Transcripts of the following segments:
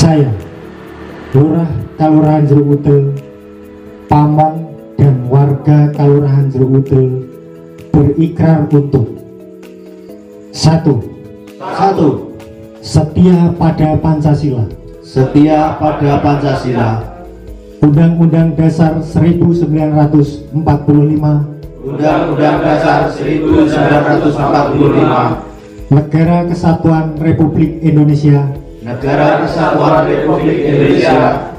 Saya, Lurah Kalurahan Jeruk Udel, pamong dan warga Kalurahan Jeruk Udel berikrar untuk satu, setia pada Pancasila. Setia pada Pancasila. Undang-Undang Dasar 1945, Undang-Undang Dasar 1945, Negara Kesatuan Republik Indonesia, Negara Kesatuan Republik Indonesia,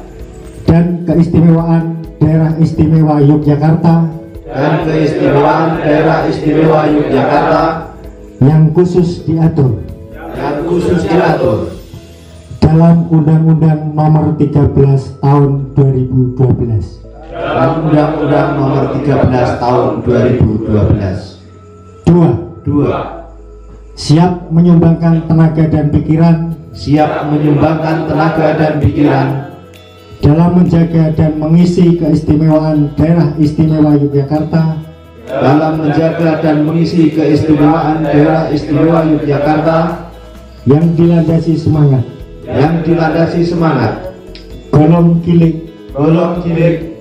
dan keistimewaan Daerah Istimewa Yogyakarta dan keistimewaan Daerah Istimewa Yogyakarta yang khusus diatur dalam Undang-Undang Nomor 13 Tahun 2012. dalam Undang-Undang Nomor 13 Tahun 2012. 2. Siap menyumbangkan tenaga dan pikiran Siap menyumbangkan tenaga dan pikiran dalam menjaga dan mengisi keistimewaan Daerah Istimewa Yogyakarta dalam menjaga dan mengisi keistimewaan Daerah Istimewa Yogyakarta yang dilandasi semangat golong kilik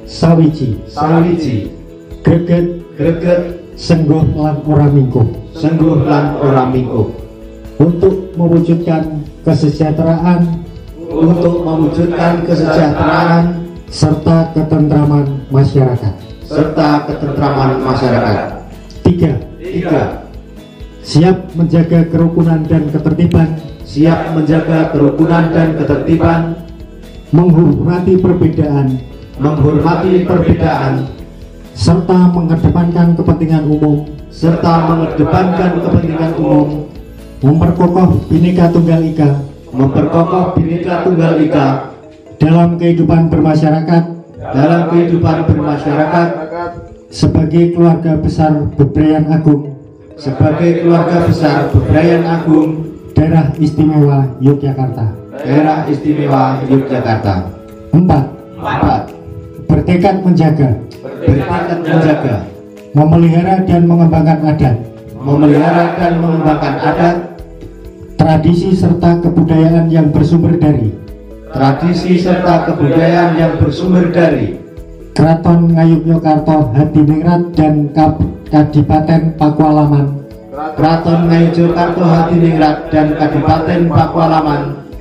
sawiji greget sengguh lan ora mingkuh untuk mewujudkan kesejahteraan serta ketentraman masyarakat. 3. Siap menjaga kerukunan dan ketertiban, menghormati perbedaan, serta mengedepankan kepentingan umum, memperkokoh Bhinneka Tunggal Ika dalam kehidupan bermasyarakat sebagai keluarga besar Bebrayan Agung Daerah Istimewa Yogyakarta. 4. Bertekad menjaga, memelihara dan mengembangkan adat, tradisi serta kebudayaan yang bersumber dari Kraton Ngayogyakarta Hadiningrat dan Kadipaten Pakualaman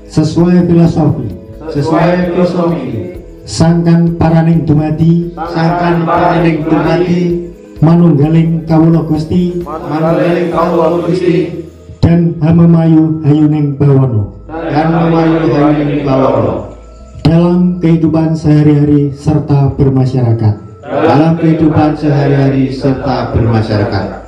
sesuai filosofi Sangkan Paraning Dumadi Manunggaling Kawula Gusti dan Hamemayu Hayuning Bawono dalam kehidupan sehari-hari serta bermasyarakat.